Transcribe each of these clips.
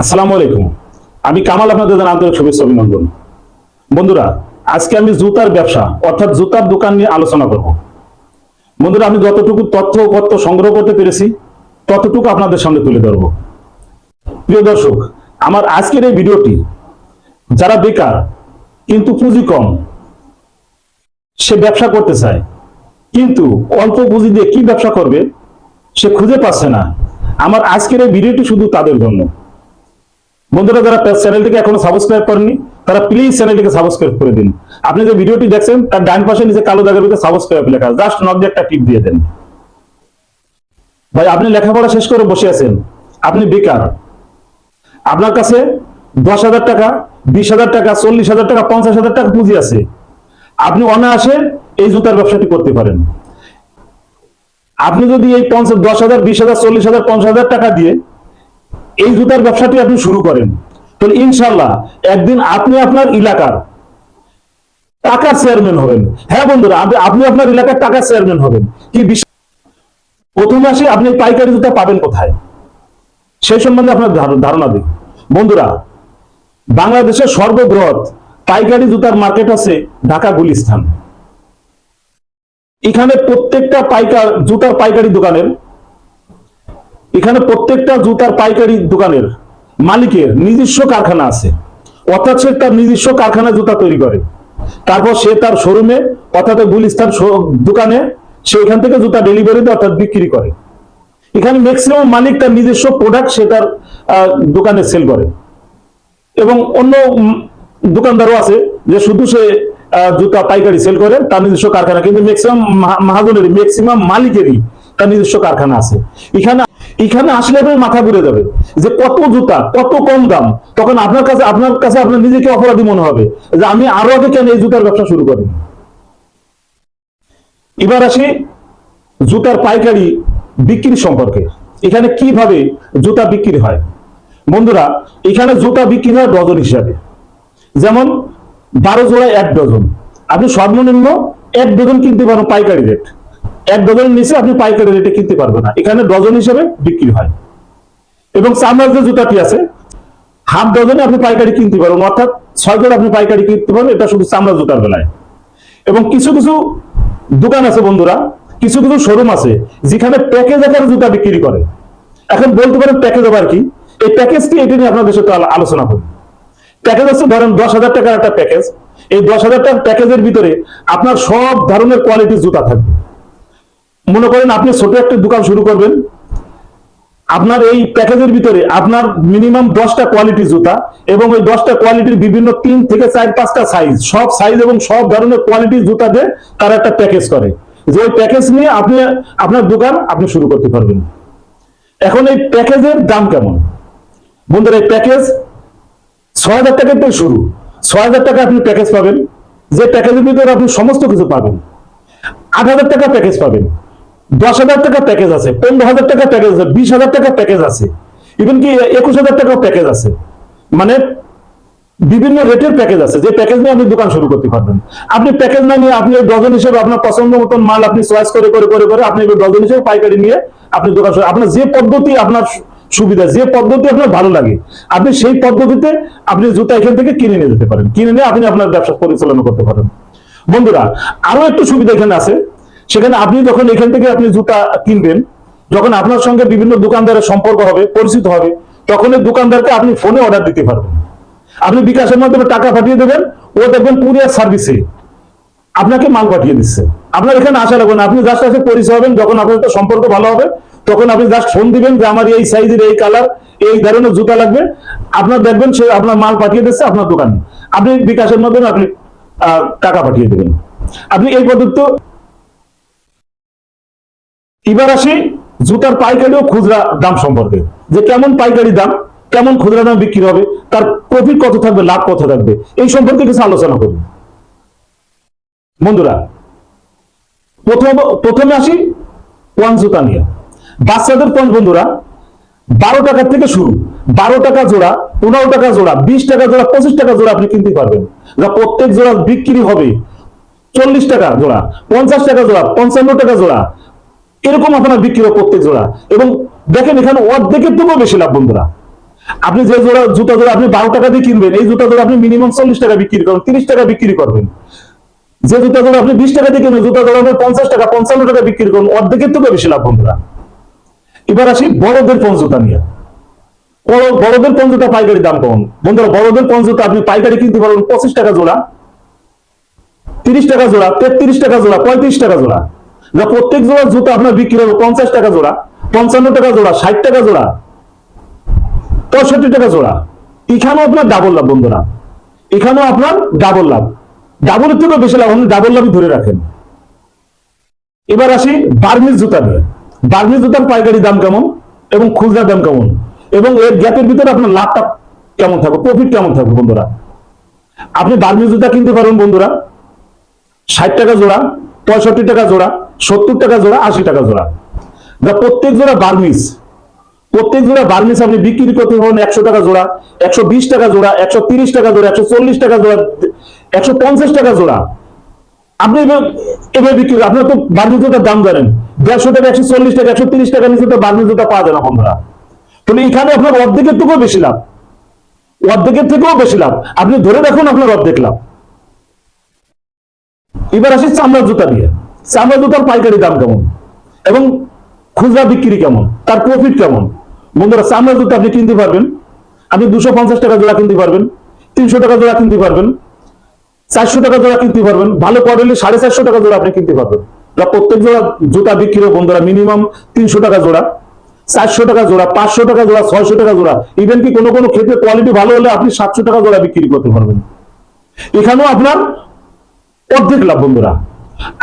আসসালামু আলাইকুম। আমি কামাল, আপনাদের জানাই আন্তরিক শুভেচ্ছা অভিনন্দন। বন্ধুরা, আজকে আমি জুতার ব্যবসা অর্থাৎ জুতার দোকান নিয়ে আলোচনা করব। বন্ধুরা, আমি যতটুকু তথ্য সংগ্রহ করতে পেরেছি ততটুকু আপনাদের সামনে তুলে ধরব। প্রিয় দর্শক, আমার আজকের এই ভিডিওটি যারা বেকার কিন্তু পুঁজি কম, সে ব্যবসা করতে চায় কিন্তু অল্প পুঁজি দিয়ে কি ব্যবসা করবে সে খুঁজে পাচ্ছে না, আমার আজকের এই ভিডিওটি শুধু তাদের জন্য। বন্ধুরা, যারা চ্যানেলটিকে এখনো সাবস্ক্রাইব করেননি তারা প্লিজ চ্যানেলটিকে সাবস্ক্রাইব করে দিন। আপনি যে ভিডিওটি দেখছেন তার ডান পাশে নিচে কালো দাগের ভিতরে সাবস্ক্রাইব লেখা, জাস্ট নক দিয়ে একটা টিপ দিয়ে দেন। ভাই, আপনি লেখাপড়া শেষ করে বসে আছেন, আপনি বেকার, আপনার কাছে 10,000 টাকা, 20,000 টাকা, 40,000 টাকা, 50,000 টাকা পুঁজি আছে, আপনি অনায়াসে এই জুতার ব্যবসাটি করতে পারেন। আপনি যদি এই 10,000, 20,000, 40,000, 50,000 টাকা দিয়ে এই জুতার ব্যবসাটি আপনি শুরু করেন, তাহলে ইনশাল্লাহ একদিন আপনি আপনার এলাকার টাকার চেয়ারম্যান হবেন। হ্যাঁ বন্ধুরা, আপনি আপনার এলাকার টাকার চেয়ারম্যান হবেন। কি বিষয়, প্রথমে আসে আপনি পাইকারি জুতা পাবেন কোথায় সেই সম্বন্ধে আপনার ধারণা দিন। বন্ধুরা, বাংলাদেশের সর্ববৃহৎ পাইকারি জুতার মার্কেট আছে ঢাকা গুলিস্তান। এখানে প্রত্যেকটা জুতার পাইকারি দোকানের মালিকের নিজস্ব কারখানা আছে, অর্থাৎ সে তার নিজস্ব কারখানায় জুতা তৈরি করে, তারপর সে তার শোরুমে অর্থাৎ গুলিস্তান দোকানে সে এখান থেকে জুতা ডেলিভারি দেয় অর্থাৎ বিক্রি করে। এখানে ম্যাক্সিমাম মালিক তার নিজস্ব প্রোডাক্ট সে তার দোকানে সেল করে, এবং অন্য দোকানদারও আছে যে শুধু সে জুতা পাইকারি সেল করে তার নিজস্ব কারখানা, কিন্তু ম্যাক্সিমাম মালিকেরই তার নিজস্ব কারখানা আছে। এখানে আসলে আপনার মাথা ঘুরে যাবে যে কত জুতা, কত কম দাম। তখন আপনার কাছে আপনার নিজেকে অপরাধী মনে হবে যে আমি আরো আগে কেন এই জুতার ব্যবসা শুরু করি। এবার আসি জুতার পাইকারি বিক্রি সম্পর্কে। এখানে কিভাবে জুতা বিক্রি হয়। বন্ধুরা, এখানে জুতা বিক্রি হয় ডজন হিসাবে, যেমন 12 জোড়ায় 1 ডজন। আপনি সর্বনিম্ন 1 ডজন কিনতে পারেন পাইকারি রেট, 1 ডজনের নিচে আপনি পাইকারি রেটে কিনতে পারবেন না। এখানে ডজন হিসেবে বিক্রি হয়। এবং চামড়ার যে জুতাটি আছে হাফ ডজনে আপনি পাইকারি কিনতে পারবেন, অর্থাৎ 6 জোড়া আপনি পাইকারি কিনতে পারবেন। এটা শুধু চামড়া জুতার বেলায়। এবং কিছু দোকান আছে বন্ধুরা, কিছু শোরুম আছে যেখানে প্যাকেজ আকারে জুতা বিক্রি করে। এখন বলতে পারেন প্যাকেজ আবার কি, এই প্যাকেজ কি, এটা নিয়ে আপনাদের সাথে আলোচনা করি। প্যাকেজ আছে, ধরেন 10,000 টাকার একটা প্যাকেজ। এই 10,000 টাকার প্যাকেজের ভিতরে আপনার সব ধরনের কোয়ালিটির জুতা থাকবে। মনে করেন আপনি ছোট একটা দোকান শুরু করবেন, আপনার এই প্যাকেজের ভিতরে আপনার মিনিমাম 10টা কোয়ালিটির জুতা, এবং ওই 10টা কোয়ালিটির বিভিন্ন 3 থেকে 4-5টা সাইজ, সব সাইজ এবং সব ধরনের কোয়ালিটির জুতা দিয়ে তারা একটা প্যাকেজ করে, যে ওই প্যাকেজ নিয়ে আপনি আপনার দোকান আপনি শুরু করতে পারবেন। এখন এই প্যাকেজের দাম কেমন বন্ধুরা? এই প্যাকেজ 6,000 টাকা থেকে শুরু। 6,000 টাকা আপনি প্যাকেজ পাবেন, যে প্যাকেজের ভিতরে আপনি সমস্ত কিছু পাবেন। 8,000 টাকা প্যাকেজ পাবেন, 10,000 টাকা প্যাকেজ আছে, 15,000 টাকা প্যাকেজ আছে, 20,000 টাকা প্যাকেজ আছে, ইভেন কি 21,000 টাকাও প্যাকেজ আছে। মানে বিভিন্ন রেটের প্যাকেজ আছে, যে প্যাকেজ নিয়ে আপনি দোকান শুরু করতে পারবেন। আপনি প্যাকেজ না নিয়ে আপনি ডজন হিসেবে আপনার পছন্দ মতন মাল আপনি চয়েস করে আপনি ডজন হিসেবে পাইকারি নিয়ে আপনি দোকান শুরু, আপনার যে পদ্ধতি আপনার সুবিধা, যে পদ্ধতি আপনার ভালো লাগে, আপনি সেই পদ্ধতিতে আপনি জুতা এখান থেকে কিনে নিয়ে যেতে পারেন, কিনে নিয়ে আপনি আপনার ব্যবসা পরিচালনা করতে পারেন। বন্ধুরা, আরো একটু সুবিধা এখানে আছে, সেখানে আপনি যখন এখান থেকে আপনি জুতা কিনবেন, যখন আপনার সঙ্গে বিভিন্ন দোকানদারের সম্পর্ক হবে, পরিচিত হবে, তখন এই দোকানদারকে আপনি ফোনে অর্ডার দিতে পারবেন। আপনি বিকাশের মাধ্যমে টাকা পাঠিয়ে দেবেন, ও দেখবেন কুরিয়ার সার্ভিসে আপনাকে মাল পাঠিয়ে দিচ্ছে। আপনার এখানে আসা লাগবে না, আপনি জাস্ট আসে পরিচয় হবেন। যখন আপনার একটা সম্পর্ক ভালো হবে তখন আপনি জাস্ট ফোন দিবেন যে আমার এই সাইজের, এই কালার, এই ধরনের জুতা লাগবে, আপনার দেখবেন সে আপনার মাল পাঠিয়ে দিচ্ছে আপনার দোকানে। আপনি বিকাশের মাধ্যমে আপনি টাকা পাঠিয়ে দেবেন। আপনি এই পদ্ধতি। এবার আসি জুতার পাইকারি ও খুচরা দাম সম্পর্কে, যে কেমন পাইকারি দাম, কেমন খুচরা দাম বিক্রি হবে, তার প্রফিট কত থাকবে, লাভ কত থাকবে, এই সম্পর্কে কিছু আলোচনা করি। বন্ধুরা, প্রথমে আসি পঞ্চ জুতা নিয়ে। বাচ্চাদের পঞ্চ বন্ধুরা 12 টাকা থেকে শুরু, 12 টাকা জোড়া, 15 টাকা জোড়া, 20 টাকা জোড়া, 25 টাকা জোড়া আপনি কিনতে পারবেন। যা প্রত্যেক জোড়া বিক্রি হবে 40 টাকা জোড়া, 50 টাকা জোড়া, 55 টাকা জোড়া, এরকম আপনার বিক্রি হবে প্রত্যেক জোড়া। এবং দেখেন এখানে অর্ধেকের থেকেও বেশি লাভ বন্ধুরা। আপনি যে জুতা জোড়া আপনি 12 টাকা দিয়ে কিনবেন, এই জুতা জোড়া আপনি মিনিমাম 40 টাকা বিক্রি করবেন, 30 টাকা বিক্রি করবেন। যে জুতা জোড়া আপনি 20 টাকা দিয়ে কিনবেন, জুতা জোড়া আপনি 50 টাকা 55 টাকা বিক্রি করবেন, অর্ধেকের থেকে বেশি লাভ বন্ধুরা। এবার আসি বড়দের পঞ্চ জুতা নিয়ে। বড়দের পঞ্চ জুতা পাইকারি দাম কেমন বন্ধুরা? বড়দের পঞ্চ জুতা আপনি পাইকারি কিনতে পারবেন 25 টাকা জোড়া, 30 টাকা জোড়া, 33 টাকা জোড়া, 35 টাকা জোড়া। যা প্রত্যেক জোড়া জুতা আপনার বিক্রি হবে 50 টাকা জোড়া, 55 টাকা জোড়া, 60 টাকা জোড়া, 65 টাকা জোড়া। এখানেও আপনার ডাবল লাভ বন্ধুরা, এখানেও আপনার ডাবল লাভ, ডাবলের থেকেও বেশি লাভ, আপনি ডাবল লাভই ধরে রাখেন। এবার আসি বার্মিজ জুতা নিয়ে। বার্মিজ জুতার পাইকারি দাম কেমন এবং খুচরা দাম কেমন, এবং এর গ্যাপের ভিতরে আপনার লাভটা কেমন থাকবে, প্রফিট কেমন থাকবে বন্ধুরা? আপনি বার্মিজ জুতা কিনতে পারবেন বন্ধুরা 60 টাকা জোড়া, 65 টাকা জোড়া, 70 টাকা জোড়া, 80 টাকা জোড়া। প্রত্যেক জোড়া বার্মিজ, প্রত্যেক জোড়া বার্মিজ আপনি বিক্রি করতে পারবেন 100 টাকা জোড়া, 120 টাকা জোড়া, 130 টাকা জোড়া, 140 টাকা জোড়া, 150 টাকা জোড়া। আপনি এভাবে বিক্রি, আপনার তো বার্মিজ জুতার দাম জানেন, 150 টাকা, 140 টাকা, 130 টাকা নিচে তো বার্মিজ জুতা পাওয়া যায় না বন্ধুরা। তাহলে এখানে আপনার অর্ধেকের থেকেও বেশি লাভ, অর্ধেকের থেকেও বেশি লাভ, আপনি ধরে রাখুন আপনার অর্ধেক লাভ। এবার আসি চামড়ার জুতা দিয়ে। চামড়া জুতার পাইকারি দাম কেমন এবং খুচরা বিক্রি কেমন, তার প্রফিট কেমন বন্ধুরা? চামড়া জুতা আপনি কিনতে পারবেন, আপনি 250 টাকা জোড়া কিনতে পারবেন, 300 টাকা জোড়া কিনতে পারবেন, 400 টাকা জোড়া কিনতে পারবেন, ভালো কোয়ালিটি 450 টাকা জোড়া আপনি কিনতে পারবেন। প্রত্যেক জোড়া জুতা বিক্রি বন্ধুরা মিনিমাম 300 টাকা জোড়া, 400 টাকা জোড়া, 500 টাকা জোড়া, 600 টাকা জোড়া, ইভেন কি কোনো কোনো ক্ষেত্রে কোয়ালিটি ভালো হলে আপনি 700 টাকা জোড়া বিক্রি করতে পারবেন। এখানেও আপনার অর্ধেক লাভ বন্ধুরা।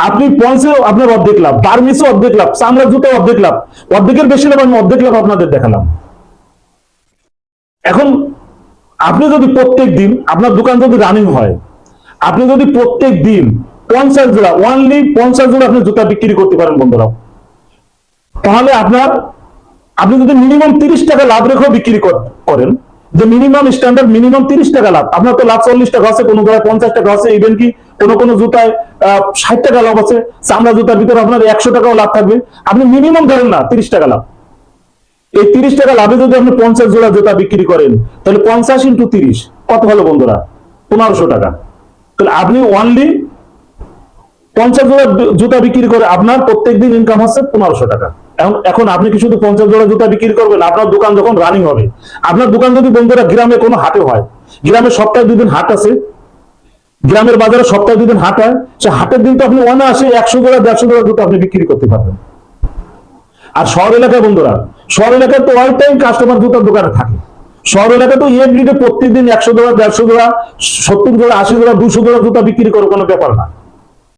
আপনি পঞ্চেও আপনার অর্ধেক লাভ, বার্মিসও অর্ধেক লাভ, চামড়ার জুতো অর্ধেক লাভ, অর্ধেকের বেশি লাভ, আমি অর্ধেক লাভ আপনাদের দেখালাম। এখন আপনি যদি প্রত্যেক দিন আপনার দোকান যদি রানিং হয়, আপনি যদি প্রত্যেক দিন 50 জোড়া, অনলি 50 জোড়া আপনি জুতা বিক্রি করতে পারেন বন্ধুরা, তাহলে আপনি যদি মিনিমাম 30 টাকা লাভ রেখেও বিক্রি করেন, যে মিনিমাম স্ট্যান্ডার্ড মিনিমাম 30 টাকা লাভ, আপনার তো লাভ 40 টাকা আছে, কোনো জায়গায় 50 টাকা আছে, ইভেন কি কোনো কোনো জুতায় 60 টাকা লাভ আছে, চামড়া জুতার ভিতরে আপনার 100 টাকাও লাভ থাকবে। আপনি মিনিমাম ধরেন না 30 টাকা লাভ, এই 30 টাকা লাভে যদি আপনি 50 জোড়া জুতা বিক্রি করেন, তাহলে 50 × 30 কত হলো বন্ধুরা? 1500 টাকা। তাহলে আপনি অনলি 50 জোড়া জুতা বিক্রি করে আপনার প্রত্যেকদিন ইনকাম হচ্ছে 1500 টাকা। এখন আপনি কি শুধু 50 জোড়া জুতা বিক্রি করবেন? আপনার দোকান যখন রানিং হবে, আপনার দোকান যদি বন্ধুরা গ্রামে কোনো হাটে হয়, গ্রামে সপ্তাহে 2 দিন হাট আছে, গ্রামের বাজারে সপ্তাহে 2 দিন হাট হয়, সে হাটের দিন তো আপনি অনায়াসে 100 জোড়া 150 জোড়া জুতা আপনি বিক্রি করতে পারবেন। আর শহর এলাকায় বন্ধুরা, শহর এলাকায় তো অল টাইম কাস্টমার জুতার দোকানে থাকে, শহর এলাকায় তো এভরিডে প্রত্যেকদিন 100 জোড়া 150 জোড়া 70 জোড়া 80 জোড়া 200 জোড়া জুতা বিক্রি করে কোনো ব্যাপার না।